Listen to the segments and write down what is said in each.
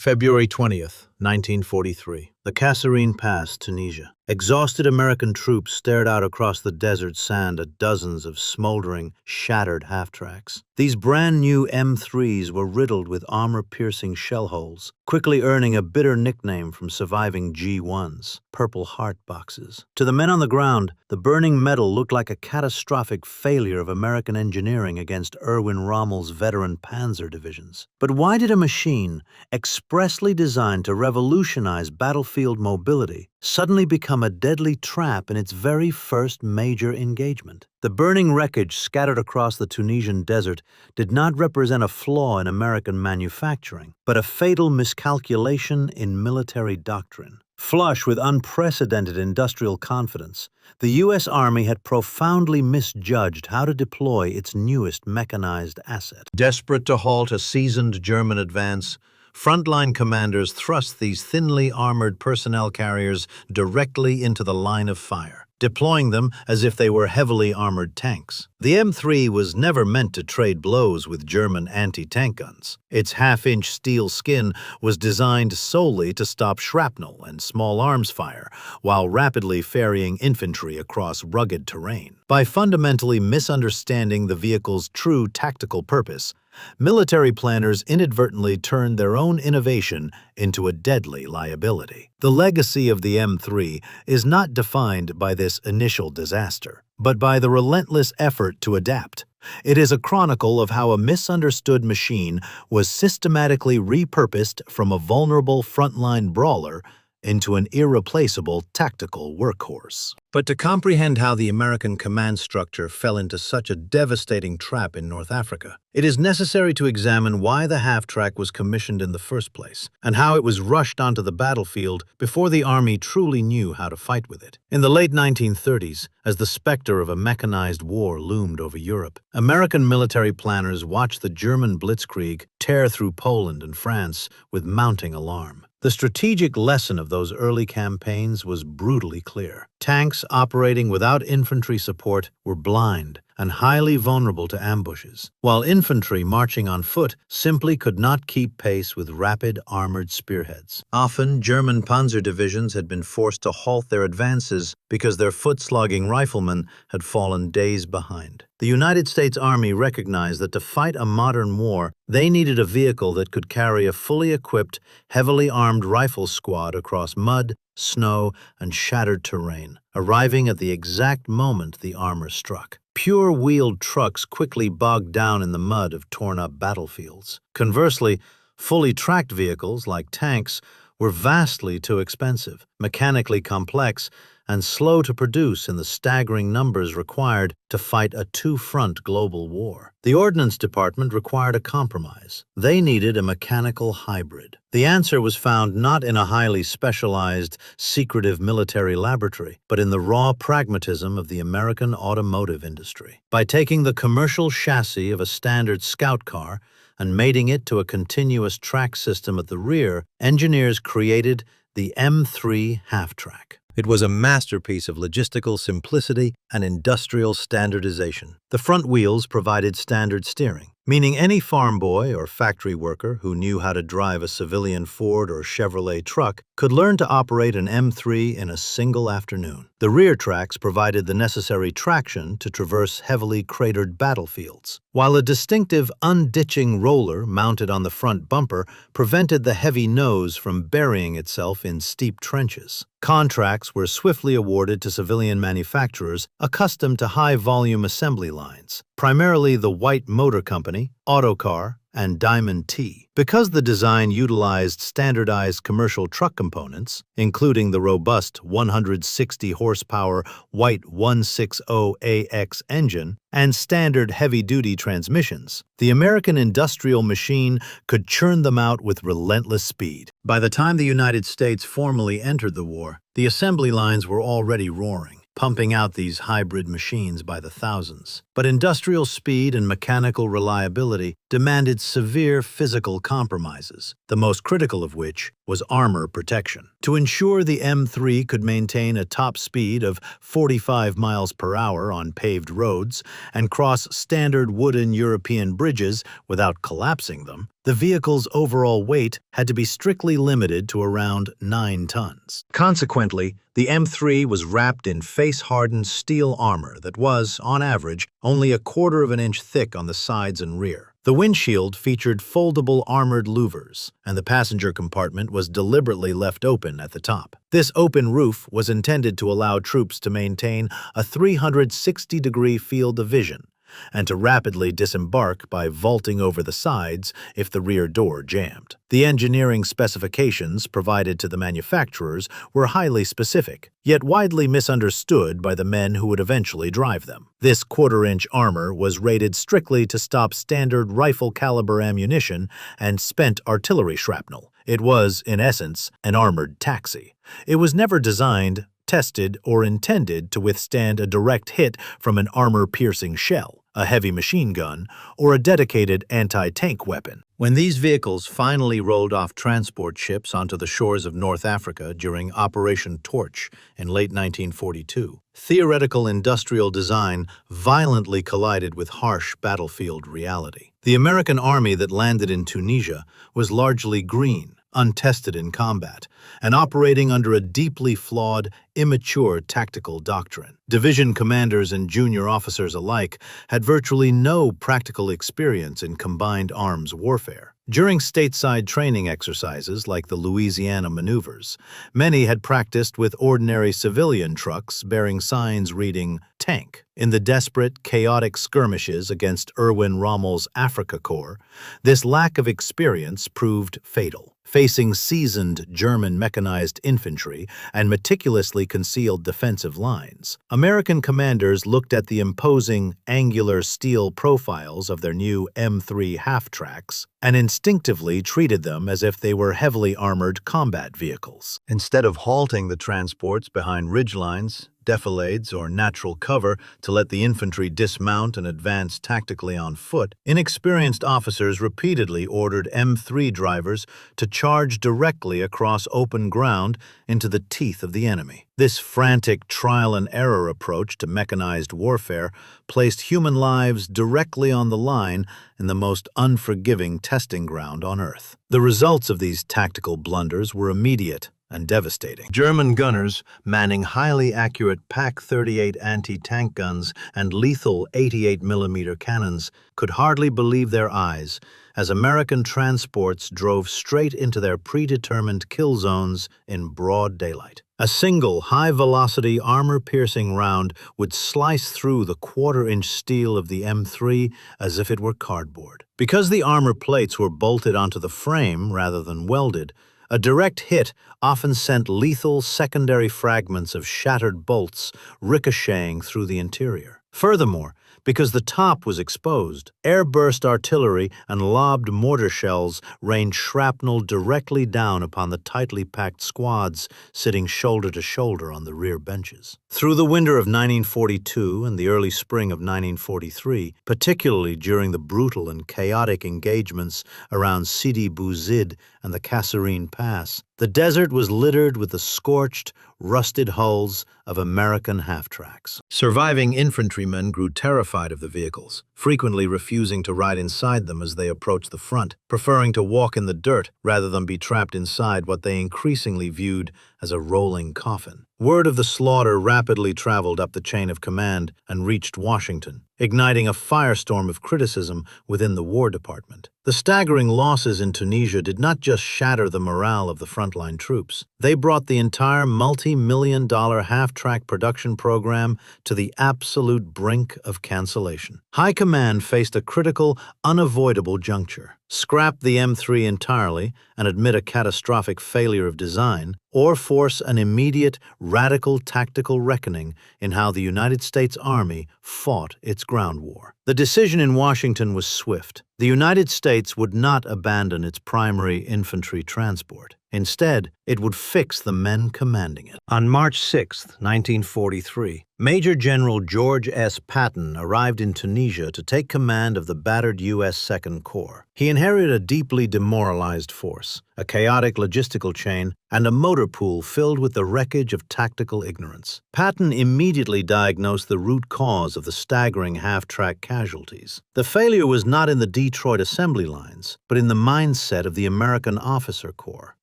February 20th, 1943. The Kasserine Pass, Tunisia. Exhausted American troops stared out across the desert sand at dozens of smoldering, shattered half-tracks. These brand-new M3s were riddled with armor-piercing shell holes, quickly earning a bitter nickname from surviving G1s, Purple Heart boxes. To the men on the ground, the burning metal looked like a catastrophic failure of American engineering against Erwin Rommel's veteran panzer divisions. But why did a machine, expressly designed to revolutionize battlefield mobility, suddenly become a deadly trap in its very first major engagement? The burning wreckage scattered across the Tunisian desert did not represent a flaw in American manufacturing, but a fatal miscalculation in military doctrine. Flush with unprecedented industrial confidence, the U.S. Army had profoundly misjudged how to deploy its newest mechanized asset. Desperate to halt a seasoned German advance, frontline commanders thrust these thinly armored personnel carriers directly into the line of fire, deploying them as if they were heavily armored tanks. The M3 was never meant to trade blows with German anti-tank guns. Its half-inch steel skin was designed solely to stop shrapnel and small arms fire while rapidly ferrying infantry across rugged terrain. By fundamentally misunderstanding the vehicle's true tactical purpose, military planners inadvertently turned their own innovation into a deadly liability. The legacy of the M3 is not defined by this initial disaster, but by the relentless effort to adapt. It is a chronicle of how a misunderstood machine was systematically repurposed from a vulnerable frontline brawler into an irreplaceable tactical workhorse. But to comprehend how the American command structure fell into such a devastating trap in North Africa, it is necessary to examine why the half-track was commissioned in the first place, and how it was rushed onto the battlefield before the Army truly knew how to fight with it. In the late 1930s, as the specter of a mechanized war loomed over Europe, American military planners watched the German blitzkrieg tear through Poland and France with mounting alarm. The strategic lesson of those early campaigns was brutally clear. Tanks operating without infantry support were blind and highly vulnerable to ambushes, while infantry marching on foot simply could not keep pace with rapid armored spearheads. Often, German panzer divisions had been forced to halt their advances because their foot-slogging riflemen had fallen days behind. The United States Army recognized that to fight a modern war, they needed a vehicle that could carry a fully equipped, heavily armed rifle squad across mud, snow, and shattered terrain, arriving at the exact moment the armor struck. Pure-wheeled trucks quickly bogged down in the mud of torn-up battlefields. Conversely, fully tracked vehicles, like tanks, were vastly too expensive, mechanically complex, and slow to produce in the staggering numbers required to fight a two-front global war. The Ordnance Department required a compromise. They needed a mechanical hybrid. The answer was found not in a highly specialized, secretive military laboratory, but in the raw pragmatism of the American automotive industry. By taking the commercial chassis of a standard scout car and mating it to a continuous track system at the rear, engineers created the M3 half-track. It was a masterpiece of logistical simplicity and industrial standardization. The front wheels provided standard steering, meaning any farm boy or factory worker who knew how to drive a civilian Ford or Chevrolet truck could learn to operate an M3 in a single afternoon. The rear tracks provided the necessary traction to traverse heavily cratered battlefields, while a distinctive unditching roller mounted on the front bumper prevented the heavy nose from burying itself in steep trenches. Contracts were swiftly awarded to civilian manufacturers accustomed to high-volume assembly lines, primarily the White Motor Company, Autocar, and Diamond T. Because the design utilized standardized commercial truck components, including the robust 160-horsepower White 160AX engine and standard heavy-duty transmissions, the American industrial machine could churn them out with relentless speed. By the time the United States formally entered the war, the assembly lines were already roaring, pumping out these hybrid machines by the thousands. But industrial speed and mechanical reliability demanded severe physical compromises, the most critical of which was armor protection. To ensure the M3 could maintain a top speed of 45 miles per hour on paved roads and cross standard wooden European bridges without collapsing them, the vehicle's overall weight had to be strictly limited to around 9 tons. Consequently, the M3 was wrapped in face-hardened steel armor that was, on average, only a quarter of an inch thick on the sides and rear. The windshield featured foldable armored louvers, and the passenger compartment was deliberately left open at the top. This open roof was intended to allow troops to maintain a 360-degree field of vision and to rapidly disembark by vaulting over the sides if the rear door jammed. The engineering specifications provided to the manufacturers were highly specific, yet widely misunderstood by the men who would eventually drive them. This quarter-inch armor was rated strictly to stop standard rifle-caliber ammunition and spent artillery shrapnel. It was, in essence, an armored taxi. It was never designed, tested, or intended to withstand a direct hit from an armor-piercing shell, a heavy machine gun, or a dedicated anti-tank weapon. When these vehicles finally rolled off transport ships onto the shores of North Africa during Operation Torch in late 1942, theoretical industrial design violently collided with harsh battlefield reality. The American army that landed in Tunisia was largely green, untested in combat, and operating under a deeply flawed, immature tactical doctrine. Division commanders and junior officers alike had virtually no practical experience in combined arms warfare. During stateside training exercises like the Louisiana maneuvers, many had practiced with ordinary civilian trucks bearing signs reading "tank." In the desperate, chaotic skirmishes against Erwin Rommel's Afrika Korps, this lack of experience proved fatal. Facing seasoned German mechanized infantry and meticulously concealed defensive lines, American commanders looked at the imposing, angular steel profiles of their new M3 half-tracks and instinctively treated them as if they were heavily armored combat vehicles. Instead of halting the transports behind ridgelines, defilades, or natural cover to let the infantry dismount and advance tactically on foot, inexperienced officers repeatedly ordered M3 drivers to charge directly across open ground into the teeth of the enemy. This frantic trial-and-error approach to mechanized warfare placed human lives directly on the line in the most unforgiving testing ground on Earth. The results of these tactical blunders were immediate and devastating. German gunners, manning highly accurate PaK-38 anti-tank guns and lethal 88mm cannons, could hardly believe their eyes as American transports drove straight into their predetermined kill zones in broad daylight. A single high-velocity armor-piercing round would slice through the quarter-inch steel of the M3 as if it were cardboard. Because the armor plates were bolted onto the frame rather than welded, a direct hit often sent lethal secondary fragments of shattered bolts ricocheting through the interior. Furthermore, because the top was exposed, air-burst artillery and lobbed mortar shells rained shrapnel directly down upon the tightly packed squads sitting shoulder to shoulder on the rear benches. Through the winter of 1942 and the early spring of 1943, particularly during the brutal and chaotic engagements around Sidi Bouzid and the Kasserine Pass, the desert was littered with the scorched, rusted hulls of American half-tracks. Surviving infantrymen grew terrified of the vehicles, frequently refusing to ride inside them as they approached the front, preferring to walk in the dirt rather than be trapped inside what they increasingly viewed as a rolling coffin. Word of the slaughter rapidly traveled up the chain of command and reached Washington, igniting a firestorm of criticism within the War Department. The staggering losses in Tunisia did not just shatter the morale of the frontline troops. They brought the entire multi-million-dollar half-track production program to the absolute brink of cancellation. High Command faced a critical, unavoidable juncture: scrap the M3 entirely and admit a catastrophic failure of design, or force an immediate, radical tactical reckoning in how the United States Army fought its ground war. The decision in Washington was swift. The United States would not abandon its primary infantry transport. Instead, it would fix the men commanding it. On March 6, 1943, Major General George S. Patton arrived in Tunisia to take command of the battered U.S. Second Corps. He inherited a deeply demoralized force, a chaotic logistical chain, and a motor pool filled with the wreckage of tactical ignorance. Patton immediately diagnosed the root cause of the staggering half-track casualties. The failure was not in the Detroit assembly lines, but in the mindset of the American officer corps.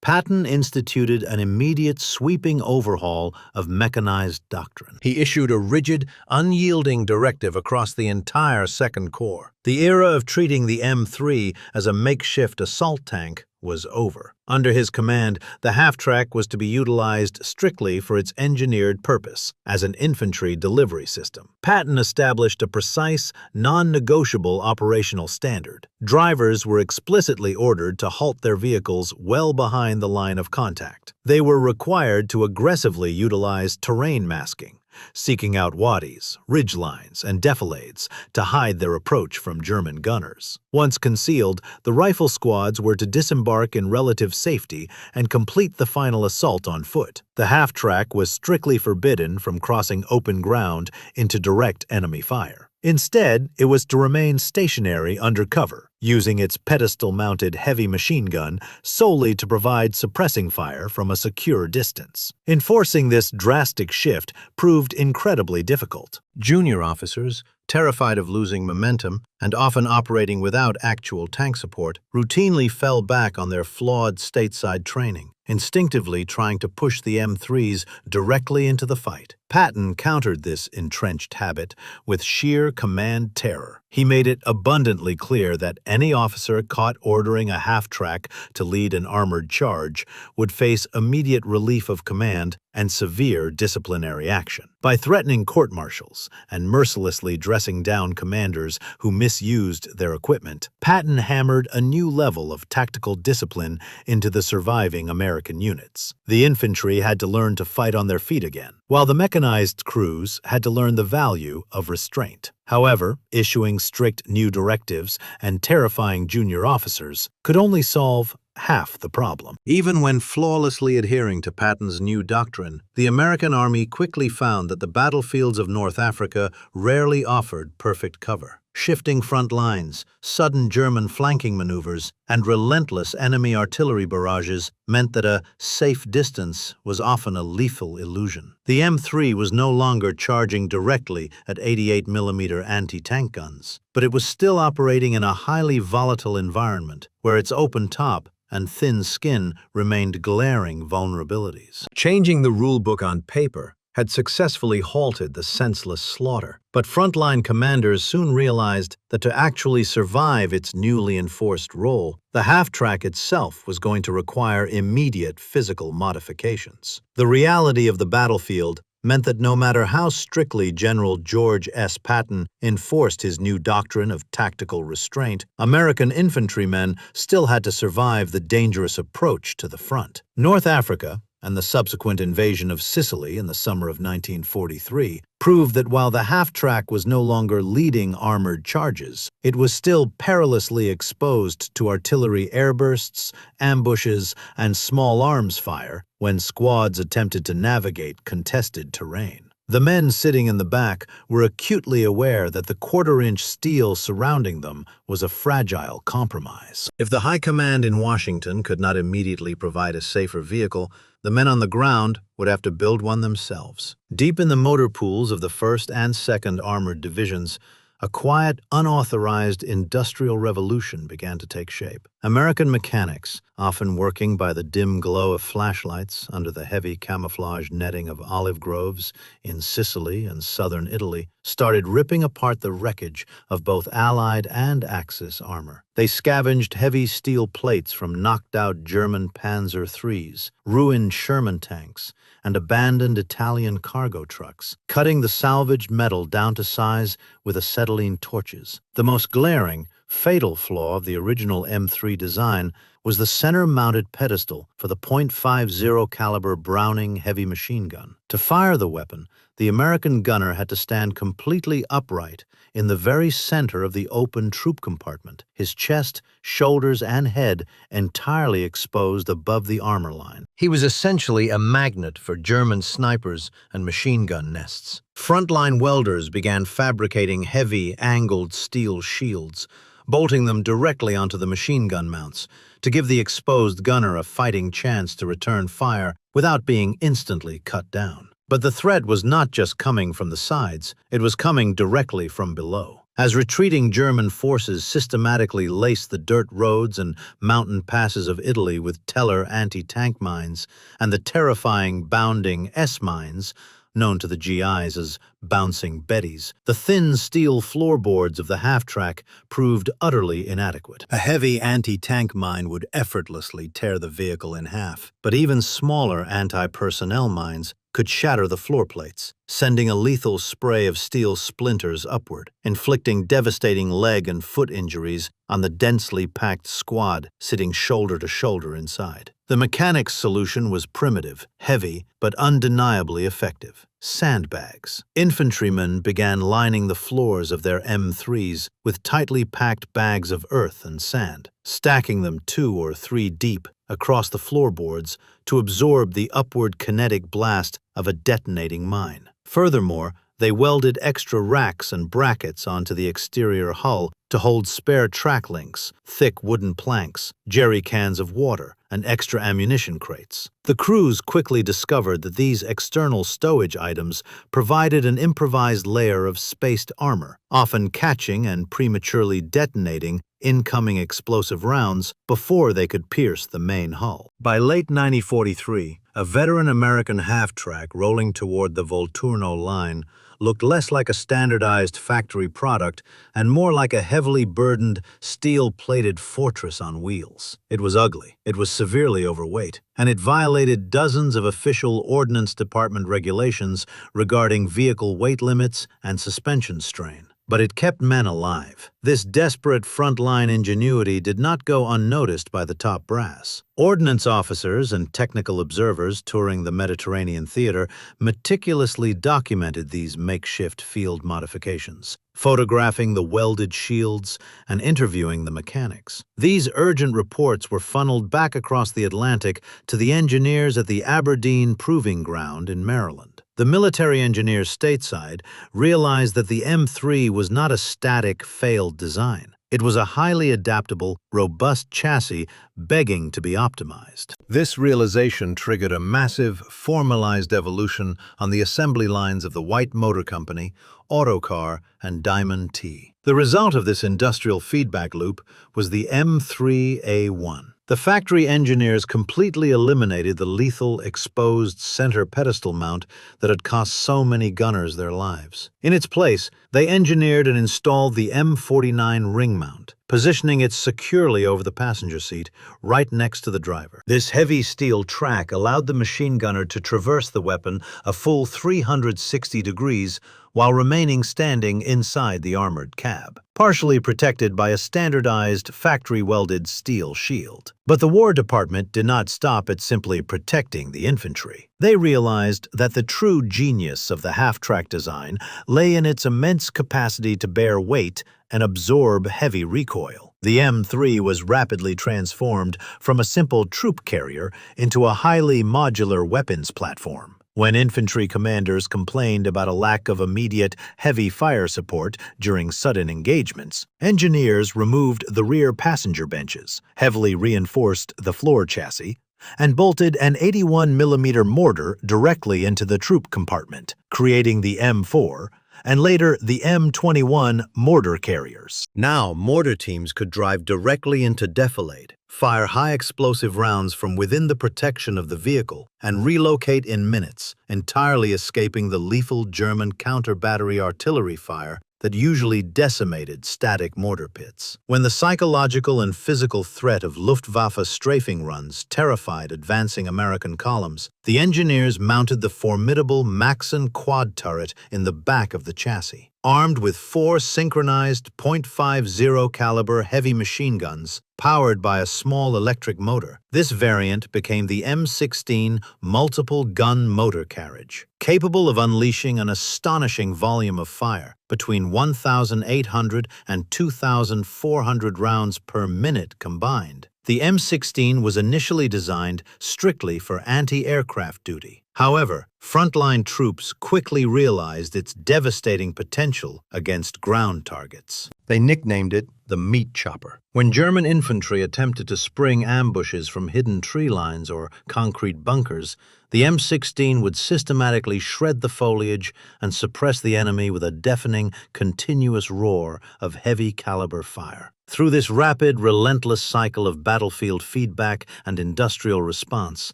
Patton instituted an immediate sweeping overhaul of mechanized doctrine. He issued a rigid, unyielding directive across the entire Second Corps. The era of treating the M3 as a makeshift assault tank was over. Under his command, the half-track was to be utilized strictly for its engineered purpose, as an infantry delivery system. Patton established a precise, non-negotiable operational standard. Drivers were explicitly ordered to halt their vehicles well behind the line of contact. They were required to aggressively utilize terrain masking, seeking out wadis, ridgelines, and defilades to hide their approach from German gunners. Once concealed, the rifle squads were to disembark in relative safety and complete the final assault on foot. The half-track was strictly forbidden from crossing open ground into direct enemy fire. Instead, it was to remain stationary under cover, using its pedestal-mounted heavy machine gun solely to provide suppressing fire from a secure distance. Enforcing this drastic shift proved incredibly difficult. Junior officers, terrified of losing momentum and often operating without actual tank support, routinely fell back on their flawed stateside training, instinctively trying to push the M3s directly into the fight. Patton countered this entrenched habit with sheer command terror. He made it abundantly clear that any officer caught ordering a half-track to lead an armored charge would face immediate relief of command and severe disciplinary action. By threatening court-martials and mercilessly dressing down commanders who misused their equipment, Patton hammered a new level of tactical discipline into the surviving American units. The infantry had to learn to fight on their feet again, while the mechanized crews had to learn the value of restraint. However, issuing strict new directives and terrifying junior officers could only solve half the problem. Even when flawlessly adhering to Patton's new doctrine, the American Army quickly found that the battlefields of North Africa rarely offered perfect cover. Shifting front lines, sudden German flanking maneuvers, and relentless enemy artillery barrages meant that a safe distance was often a lethal illusion. The M3 was no longer charging directly at 88mm anti-tank guns, but it was still operating in a highly volatile environment where its open top and thin skin remained glaring vulnerabilities. Changing the rulebook on paper had successfully halted the senseless slaughter, but frontline commanders soon realized that to actually survive its newly enforced role, the half-track itself was going to require immediate physical modifications. The reality of the battlefield meant that no matter how strictly General George S. Patton enforced his new doctrine of tactical restraint, American infantrymen still had to survive the dangerous approach to the front. North Africa, and the subsequent invasion of Sicily in the summer of 1943, proved that while the half-track was no longer leading armored charges, it was still perilously exposed to artillery airbursts, ambushes, and small arms fire when squads attempted to navigate contested terrain. The men sitting in the back were acutely aware that the quarter-inch steel surrounding them was a fragile compromise. If the high command in Washington could not immediately provide a safer vehicle, the men on the ground would have to build one themselves. Deep in the motor pools of the 1st and 2nd Armored Divisions, a quiet, unauthorized industrial revolution began to take shape. American mechanics, often working by the dim glow of flashlights under the heavy camouflage netting of olive groves in Sicily and southern Italy, started ripping apart the wreckage of both Allied and Axis armor. They scavenged heavy steel plates from knocked-out German Panzer IIIs, ruined Sherman tanks, and abandoned Italian cargo trucks, cutting the salvaged metal down to size with acetylene torches. The most glaring, fatal flaw of the original M3 design was the center-mounted pedestal for the .50 caliber Browning heavy machine gun. To fire the weapon, the American gunner had to stand completely upright in the very center of the open troop compartment, his chest, shoulders, and head entirely exposed above the armor line. He was essentially a magnet for German snipers and machine gun nests. Frontline welders began fabricating heavy, angled steel shields, bolting them directly onto the machine gun mounts to give the exposed gunner a fighting chance to return fire without being instantly cut down. But the threat was not just coming from the sides, it was coming directly from below. As retreating German forces systematically laced the dirt roads and mountain passes of Italy with Teller anti-tank mines and the terrifying bounding S-mines, known to the GIs as bouncing Bettys, the thin steel floorboards of the half-track proved utterly inadequate. A heavy anti-tank mine would effortlessly tear the vehicle in half, but even smaller anti-personnel mines could shatter the floor plates, sending a lethal spray of steel splinters upward, inflicting devastating leg and foot injuries on the densely packed squad sitting shoulder to shoulder inside. The mechanics' solution was primitive, heavy, but undeniably effective. Sandbags. Infantrymen began lining the floors of their M3s with tightly packed bags of earth and sand, stacking them 2 or 3 deep across the floorboards to absorb the upward kinetic blast of a detonating mine. Furthermore, they welded extra racks and brackets onto the exterior hull to hold spare track links, thick wooden planks, jerry cans of water, and extra ammunition crates. The crews quickly discovered that these external stowage items provided an improvised layer of spaced armor, often catching and prematurely detonating incoming explosive rounds before they could pierce the main hull. By late 1943, a veteran American half-track rolling toward the Volturno line looked less like a standardized factory product and more like a heavily burdened, steel-plated fortress on wheels. It was ugly, it was severely overweight, and it violated dozens of official Ordnance Department regulations regarding vehicle weight limits and suspension strain. But it kept men alive. This desperate frontline ingenuity did not go unnoticed by the top brass. Ordnance officers and technical observers touring the Mediterranean theater meticulously documented these makeshift field modifications, photographing the welded shields and interviewing the mechanics. These urgent reports were funneled back across the Atlantic to the engineers at the Aberdeen Proving Ground in Maryland. The military engineers stateside realized that the M3 was not a static, failed design. It was a highly adaptable, robust chassis begging to be optimized. This realization triggered a massive, formalized evolution on the assembly lines of the White Motor Company, Autocar, and Diamond T. The result of this industrial feedback loop was the M3A1. The factory engineers completely eliminated the lethal, exposed center pedestal mount that had cost so many gunners their lives. In its place, they engineered and installed the M49 ring mount, positioning it securely over the passenger seat, right next to the driver. This heavy steel track allowed the machine gunner to traverse the weapon a full 360 degrees while remaining standing inside the armored cab, partially protected by a standardized factory-welded steel shield. But the War Department did not stop at simply protecting the infantry. They realized that the true genius of the half-track design lay in its immense capacity to bear weight and absorb heavy recoil. The M3 was rapidly transformed from a simple troop carrier into a highly modular weapons platform. When infantry commanders complained about a lack of immediate, heavy fire support during sudden engagements, engineers removed the rear passenger benches, heavily reinforced the floor chassis, and bolted an 81mm mortar directly into the troop compartment, creating the M4, and later the M21 mortar carriers. Now, mortar teams could drive directly into defilade, fire high-explosive rounds from within the protection of the vehicle, and relocate in minutes, entirely escaping the lethal German counter-battery artillery fire that usually decimated static mortar pits. When the psychological and physical threat of Luftwaffe strafing runs terrified advancing American columns, the engineers mounted the formidable Maxim quad turret in the back of the chassis. armed with 4 synchronized .50 caliber heavy machine guns powered by a small electric motor. This variant became the M16 multiple gun motor carriage, capable of unleashing an astonishing volume of fire, between 1,800 and 2,400 rounds per minute combined. The M16 was initially designed strictly for anti-aircraft duty. However, frontline troops quickly realized its devastating potential against ground targets. They nicknamed it the meat chopper. When German infantry attempted to spring ambushes from hidden tree lines or concrete bunkers, the M16 would systematically shred the foliage and suppress the enemy with a deafening, continuous roar of heavy caliber fire. Through this rapid, relentless cycle of battlefield feedback and industrial response,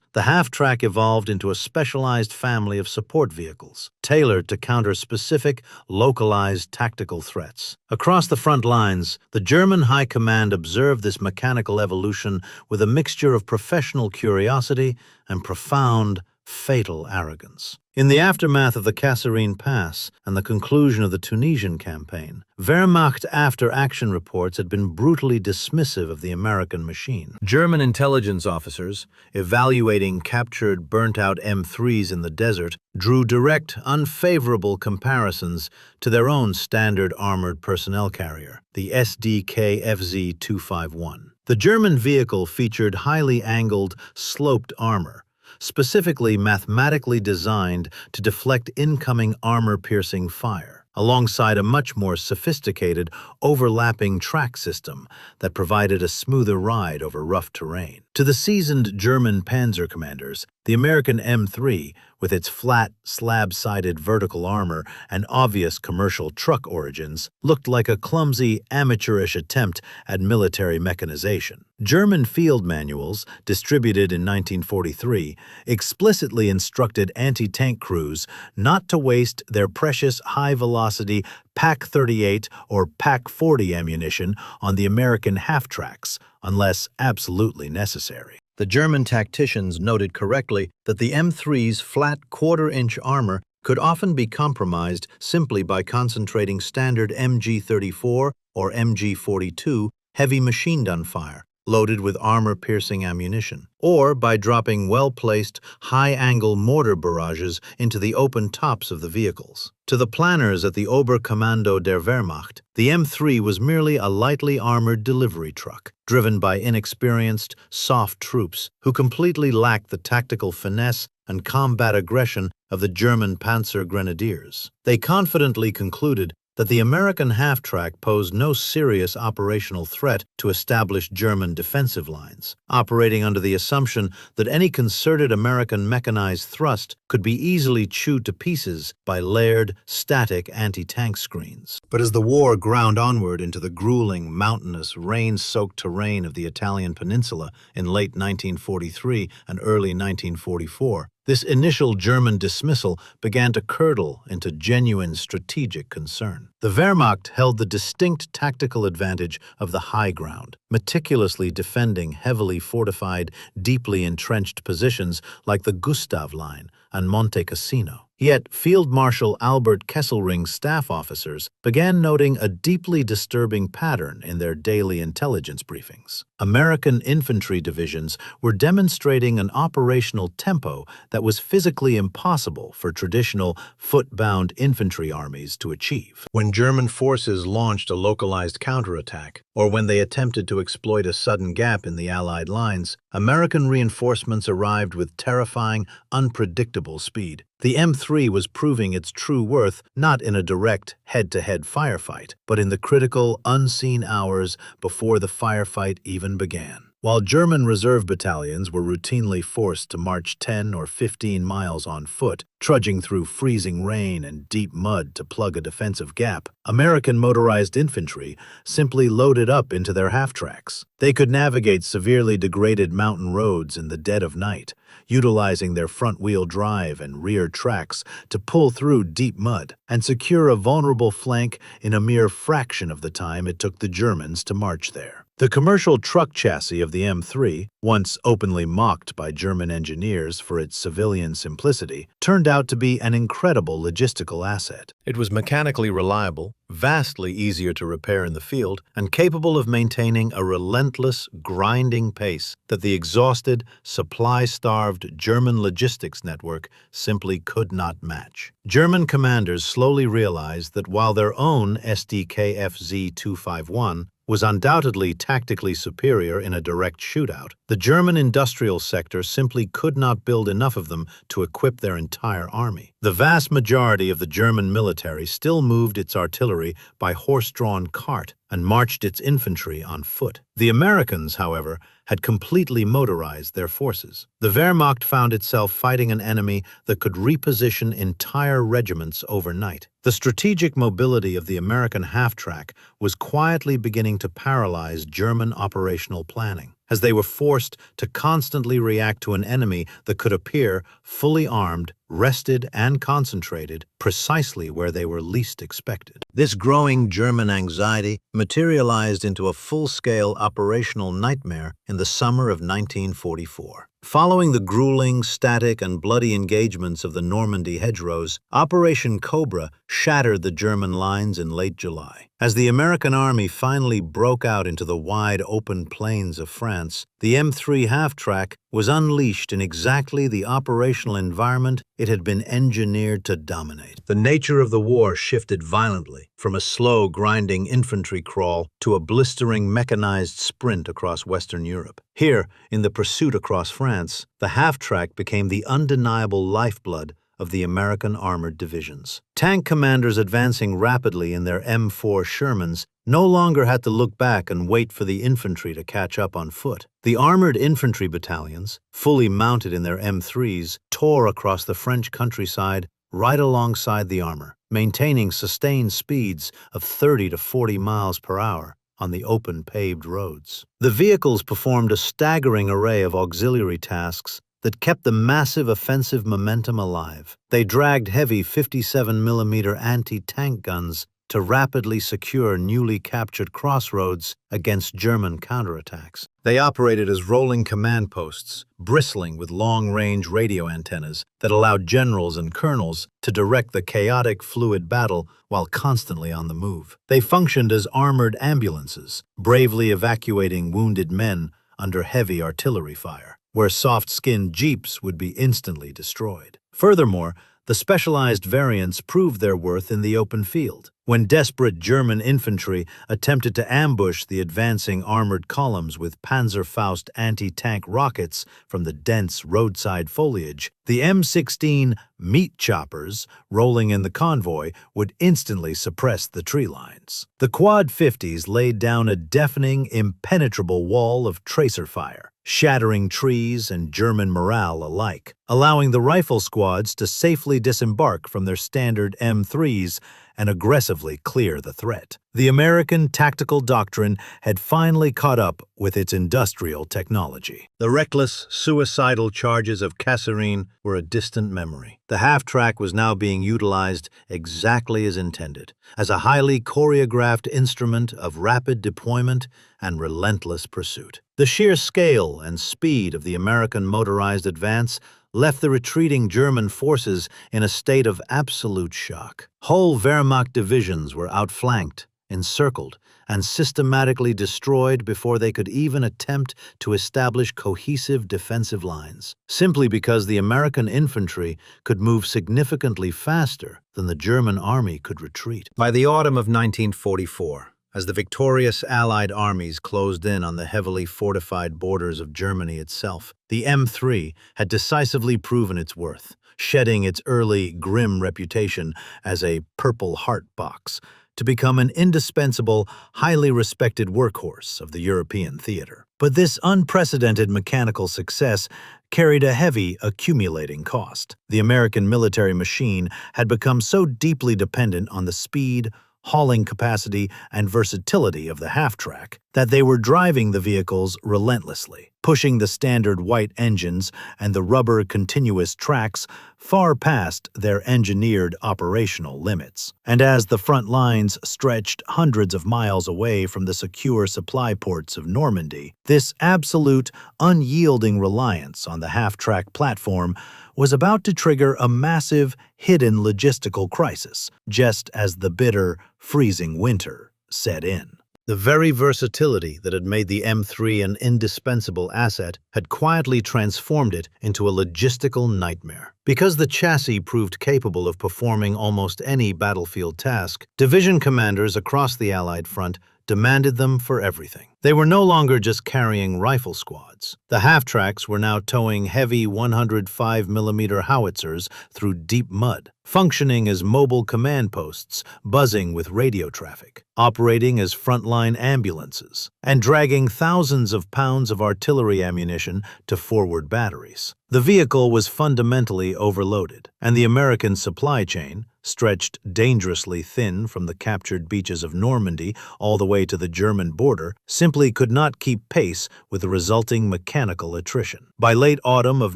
the half-track evolved into a specialized family of support vehicles, tailored to counter specific, localized tactical threats. Across the front lines, the German High Command observed this mechanical evolution with a mixture of professional curiosity and profound, fatal arrogance. In the aftermath of the Kasserine Pass and the conclusion of the Tunisian campaign, Wehrmacht after-action reports had been brutally dismissive of the American machine. German intelligence officers, evaluating captured, burnt-out M3s in the desert, drew direct, unfavorable comparisons to their own standard armored personnel carrier, the SDK FZ-251. The German vehicle featured highly angled, sloped armor, specifically mathematically designed to deflect incoming armor-piercing fire, alongside a much more sophisticated, overlapping track system that provided a smoother ride over rough terrain. To the seasoned German panzer commanders, the American M3, with its flat, slab-sided vertical armor and obvious commercial truck origins, looked like a clumsy, amateurish attempt at military mechanization. German field manuals, distributed in 1943, explicitly instructed anti-tank crews not to waste their precious high-velocity PaK-38 or PaK-40 ammunition on the American half-tracks, unless absolutely necessary. The German tacticians noted correctly that the M3's flat quarter-inch armor could often be compromised simply by concentrating standard MG-34 or MG-42 heavy machine gun fire, loaded with armor-piercing ammunition, or by dropping well-placed, high-angle mortar barrages into the open tops of the vehicles. To the planners at the Oberkommando der Wehrmacht, the M3 was merely a lightly armored delivery truck, driven by inexperienced, soft troops who completely lacked the tactical finesse and combat aggression of the German Panzer Grenadiers. They confidently concluded that the American half-track posed no serious operational threat to established German defensive lines, operating under the assumption that any concerted American mechanized thrust could be easily chewed to pieces by layered, static anti-tank screens. But as the war ground onward into the grueling, mountainous, rain-soaked terrain of the Italian peninsula in late 1943 and early 1944, this initial German dismissal began to curdle into genuine strategic concern. The Wehrmacht held the distinct tactical advantage of the high ground, meticulously defending heavily fortified, deeply entrenched positions like the Gustav Line and Monte Cassino. Yet, Field Marshal Albert Kesselring's staff officers began noting a deeply disturbing pattern in their daily intelligence briefings. American infantry divisions were demonstrating an operational tempo that was physically impossible for traditional foot-bound infantry armies to achieve. When German forces launched a localized counterattack, or when they attempted to exploit a sudden gap in the Allied lines, American reinforcements arrived with terrifying, unpredictable speed. The M3 was proving its true worth not in a direct head-to-head firefight, but in the critical, unseen hours before the firefight even began. While German reserve battalions were routinely forced to march 10 or 15 miles on foot, trudging through freezing rain and deep mud to plug a defensive gap, American motorized infantry simply loaded up into their half-tracks. They could navigate severely degraded mountain roads in the dead of night, utilizing their front-wheel drive and rear tracks to pull through deep mud and secure a vulnerable flank in a mere fraction of the time it took the Germans to march there. The commercial truck chassis of the M3, once openly mocked by German engineers for its civilian simplicity, turned out to be an incredible logistical asset. It was mechanically reliable, vastly easier to repair in the field, and capable of maintaining a relentless, grinding pace that the exhausted, supply-starved German logistics network simply could not match. German commanders slowly realized that while their own SDKFZ-251 was undoubtedly tactically superior in a direct shootout, the German industrial sector simply could not build enough of them to equip their entire army. The vast majority of the German military still moved its artillery by horse-drawn cart and marched its infantry on foot. The Americans, however, had completely motorized their forces. The Wehrmacht found itself fighting an enemy that could reposition entire regiments overnight. The strategic mobility of the American half-track was quietly beginning to paralyze German operational planning, as they were forced to constantly react to an enemy that could appear fully armed, rested, and concentrated precisely where they were least expected. This growing German anxiety materialized into a full-scale operational nightmare in the summer of 1944. Following the grueling, static, and bloody engagements of the Normandy hedgerows, Operation Cobra shattered the German lines in late July. As the American army finally broke out into the wide open plains of France, the M3 half-track was unleashed in exactly the operational environment it had been engineered to dominate. The nature of the war shifted violently, from a slow, grinding infantry crawl to a blistering mechanized sprint across Western Europe. Here, in the pursuit across France, the half-track became the undeniable lifeblood of the American armored divisions. Tank commanders advancing rapidly in their M4 Shermans no longer had to look back and wait for the infantry to catch up on foot. The armored infantry battalions, fully mounted in their M3s, tore across the French countryside right alongside the armor, maintaining sustained speeds of 30 to 40 miles per hour on the open paved roads. The vehicles performed a staggering array of auxiliary tasks that kept the massive offensive momentum alive. They dragged heavy 57mm anti-tank guns to rapidly secure newly captured crossroads against German counterattacks. They operated as rolling command posts, bristling with long-range radio antennas that allowed generals and colonels to direct the chaotic, fluid battle while constantly on the move. They functioned as armored ambulances, bravely evacuating wounded men under heavy artillery fire, where soft-skinned jeeps would be instantly destroyed. Furthermore, the specialized variants proved their worth in the open field. When desperate German infantry attempted to ambush the advancing armored columns with Panzerfaust anti-tank rockets from the dense roadside foliage, the M16 meat choppers rolling in the convoy would instantly suppress the tree lines. The Quad 50s laid down a deafening, impenetrable wall of tracer fire, shattering trees and German morale alike, allowing the rifle squads to safely disembark from their standard M3s and aggressively clear the threat. The American tactical doctrine had finally caught up with its industrial technology. The reckless, suicidal charges of Kasserine were a distant memory. The half-track was now being utilized exactly as intended, as a highly choreographed instrument of rapid deployment and relentless pursuit. The sheer scale and speed of the American motorized advance left the retreating German forces in a state of absolute shock. Whole Wehrmacht divisions were outflanked, encircled, and systematically destroyed before they could even attempt to establish cohesive defensive lines, simply because the American infantry could move significantly faster than the German army could retreat. By the autumn of 1944, as the victorious Allied armies closed in on the heavily fortified borders of Germany itself, the M3 had decisively proven its worth, shedding its early grim reputation as a Purple Heart box to become an indispensable, highly respected workhorse of the European theater. But this unprecedented mechanical success carried a heavy, accumulating cost. The American military machine had become so deeply dependent on the speed, hauling capacity, and versatility of the half-track that they were driving the vehicles relentlessly, pushing the standard white engines and the rubber continuous tracks far past their engineered operational limits. And as the front lines stretched hundreds of miles away from the secure supply ports of Normandy, this absolute, unyielding reliance on the half-track platform was about to trigger a massive, hidden logistical crisis, just as the bitter, freezing winter set in. The very versatility that had made the M3 an indispensable asset had quietly transformed it into a logistical nightmare. Because the chassis proved capable of performing almost any battlefield task, division commanders across the Allied front demanded them for everything. They were no longer just carrying rifle squads. The half-tracks were now towing heavy 105mm howitzers through deep mud, functioning as mobile command posts, buzzing with radio traffic, operating as frontline ambulances, and dragging thousands of pounds of artillery ammunition to forward batteries. The vehicle was fundamentally overloaded, and the American supply chain, stretched dangerously thin from the captured beaches of Normandy all the way to the German border, simply could not keep pace with the resulting mechanical attrition. By late autumn of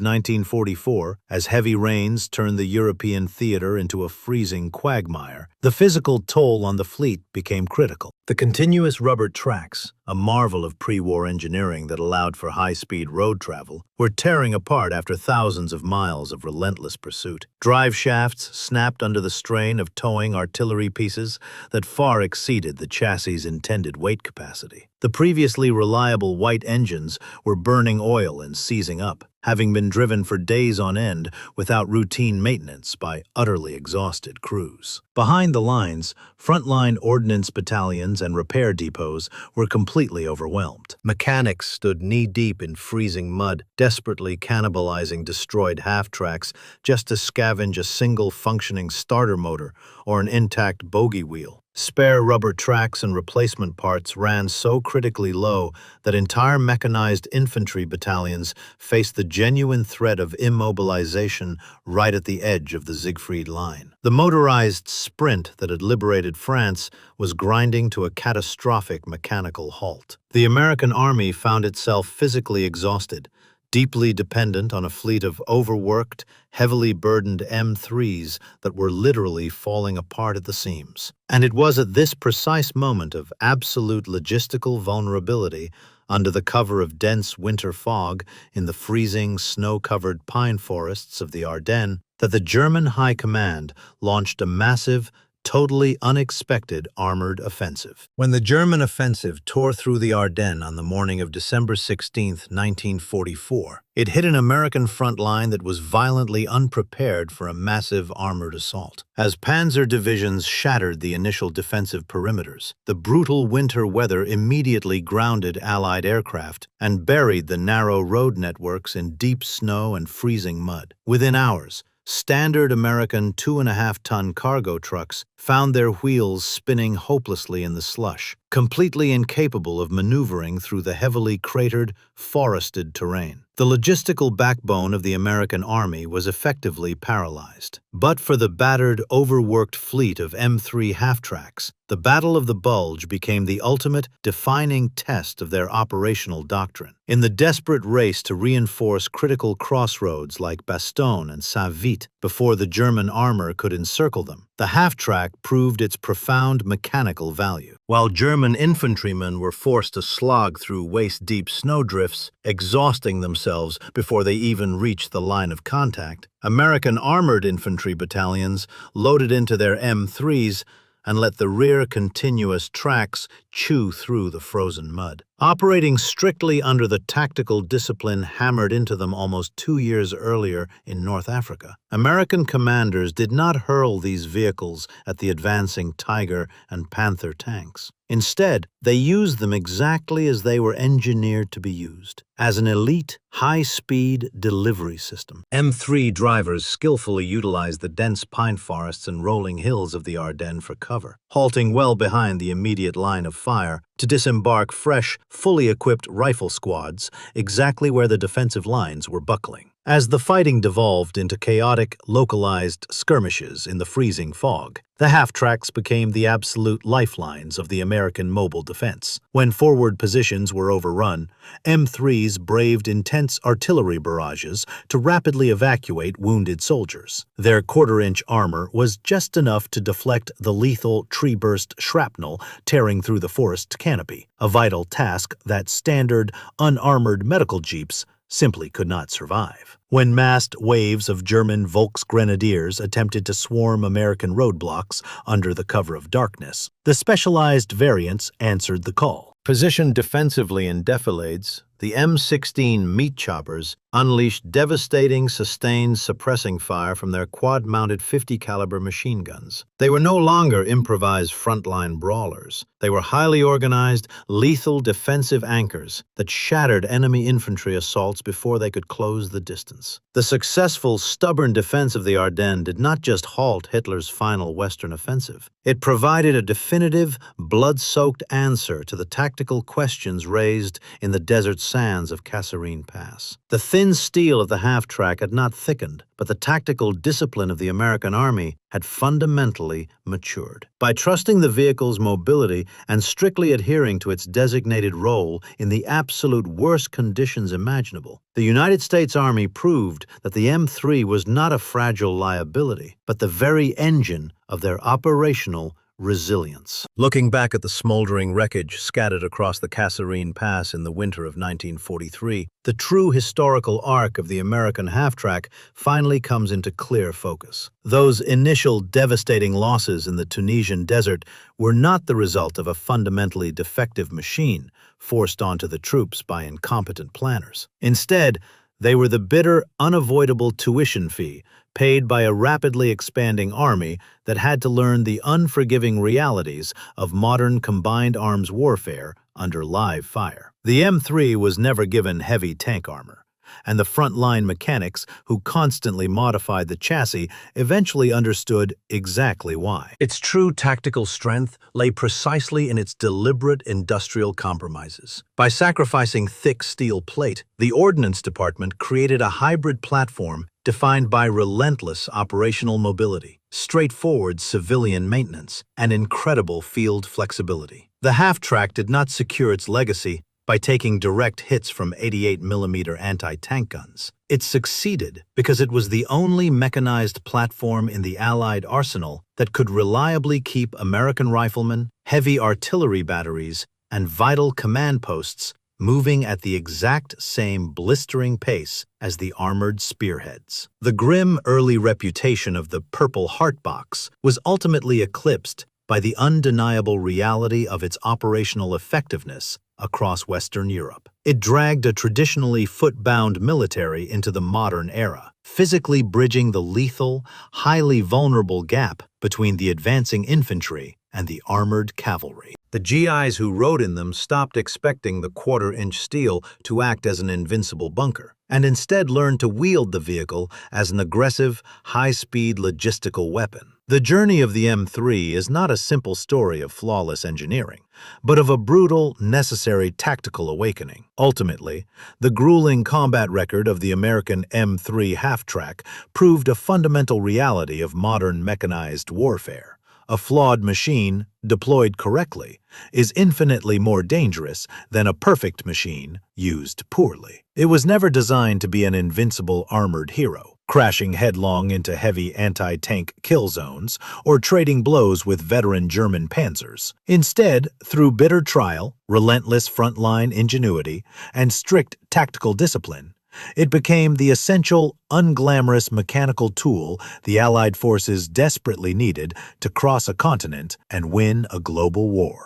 1944, as heavy rains turned the European theater into a freezing quagmire, the physical toll on the fleet became critical. The continuous rubber tracks, a marvel of pre-war engineering that allowed for high-speed road travel, were tearing apart after thousands of miles of relentless pursuit. Drive shafts snapped under the strain of towing artillery pieces that far exceeded the chassis' intended weight capacity. The previously reliable white engines were burning oil and seizing up, having been driven for days on end without routine maintenance by utterly exhausted crews. Behind the lines, frontline ordnance battalions and repair depots were completely overwhelmed. Mechanics stood knee-deep in freezing mud, desperately cannibalizing destroyed half-tracks just to scavenge a single functioning starter motor or an intact bogie wheel. Spare rubber tracks and replacement parts ran so critically low that entire mechanized infantry battalions faced the genuine threat of immobilization right at the edge of the Siegfried Line. The motorized sprint that had liberated France was grinding to a catastrophic mechanical halt. The American Army found itself physically exhausted, deeply dependent on a fleet of overworked, heavily burdened M3s that were literally falling apart at the seams. And it was at this precise moment of absolute logistical vulnerability, under the cover of dense winter fog in the freezing, snow-covered pine forests of the Ardennes, that the German High Command launched a massive, totally unexpected armored offensive. When the German offensive tore through the Ardennes on the morning of December 16, 1944, it hit an American front line that was violently unprepared for a massive armored assault. As panzer divisions shattered the initial defensive perimeters, the brutal winter weather immediately grounded Allied aircraft and buried the narrow road networks in deep snow and freezing mud. Within hours, standard American 2.5-ton cargo trucks found their wheels spinning hopelessly in the slush, completely incapable of maneuvering through the heavily cratered, forested terrain. The logistical backbone of the American Army was effectively paralyzed. But for the battered, overworked fleet of M3 half-tracks, the Battle of the Bulge became the ultimate, defining test of their operational doctrine. In the desperate race to reinforce critical crossroads like Bastogne and Saint-Vite before the German armor could encircle them, the half-track proved its profound mechanical value. While German infantrymen were forced to slog through waist-deep snowdrifts, exhausting themselves before they even reached the line of contact, American armored infantry battalions loaded into their M3s and let the rear continuous tracks chew through the frozen mud. Operating strictly under the tactical discipline hammered into them almost 2 years earlier in North Africa, American commanders did not hurl these vehicles at the advancing Tiger and Panther tanks. Instead, they used them exactly as they were engineered to be used, as an elite, high-speed delivery system. M3 drivers skillfully utilized the dense pine forests and rolling hills of the Ardennes for cover, halting well behind the immediate line of fire to disembark fresh, fully equipped rifle squads exactly where the defensive lines were buckling. As the fighting devolved into chaotic, localized skirmishes in the freezing fog, the half-tracks became the absolute lifelines of the American mobile defense. When forward positions were overrun, M3s braved intense artillery barrages to rapidly evacuate wounded soldiers. Their quarter-inch armor was just enough to deflect the lethal tree-burst shrapnel tearing through the forest canopy, a vital task that standard, unarmored medical jeeps simply could not survive. When massed waves of German Volksgrenadiers attempted to swarm American roadblocks under the cover of darkness, the specialized variants answered the call. Positioned defensively in defilades, the M16 meat choppers unleashed devastating, sustained suppressing fire from their quad-mounted 50-caliber machine guns. They were no longer improvised frontline brawlers. They were highly organized, lethal defensive anchors that shattered enemy infantry assaults before they could close the distance. The successful, stubborn defense of the Ardennes did not just halt Hitler's final Western offensive. It provided a definitive, blood-soaked answer to the tactical questions raised in the desert sands of Kasserine Pass. The thin steel of the half-track had not thickened, but the tactical discipline of the American Army had fundamentally matured. By trusting the vehicle's mobility and strictly adhering to its designated role in the absolute worst conditions imaginable, the United States Army proved that the M3 was not a fragile liability, but the very engine of their operational resilience. Looking back at the smoldering wreckage scattered across the Kasserine Pass in the winter of 1943, the true historical arc of the American half-track finally comes into clear focus. Those initial devastating losses in the Tunisian desert were not the result of a fundamentally defective machine forced onto the troops by incompetent planners. Instead, they were the bitter, unavoidable tuition fee paid by a rapidly expanding army that had to learn the unforgiving realities of modern combined arms warfare under live fire. The M3 was never given heavy tank armor, and the frontline mechanics who constantly modified the chassis eventually understood exactly why. Its true tactical strength lay precisely in its deliberate industrial compromises. By sacrificing thick steel plate, the Ordnance Department created a hybrid platform defined by relentless operational mobility, straightforward civilian maintenance, and incredible field flexibility. The half-track did not secure its legacy by taking direct hits from 88mm anti-tank guns. It succeeded because it was the only mechanized platform in the Allied arsenal that could reliably keep American riflemen, heavy artillery batteries, and vital command posts moving at the exact same blistering pace as the armored spearheads. The grim early reputation of the Purple Heart Box was ultimately eclipsed by the undeniable reality of its operational effectiveness across Western Europe. It dragged a traditionally foot-bound military into the modern era, physically bridging the lethal, highly vulnerable gap between the advancing infantry and the armored cavalry. The GIs who rode in them stopped expecting the quarter-inch steel to act as an invincible bunker, and instead learned to wield the vehicle as an aggressive, high-speed logistical weapon. The journey of the M3 is not a simple story of flawless engineering, but of a brutal, necessary tactical awakening. Ultimately, the grueling combat record of the American M3 half-track proved a fundamental reality of modern mechanized warfare. A flawed machine, deployed correctly, is infinitely more dangerous than a perfect machine used poorly. It was never designed to be an invincible armored hero, crashing headlong into heavy anti-tank kill zones or trading blows with veteran German panzers. Instead, through bitter trial, relentless frontline ingenuity, and strict tactical discipline, it became the essential, unglamorous mechanical tool the Allied forces desperately needed to cross a continent and win a global war.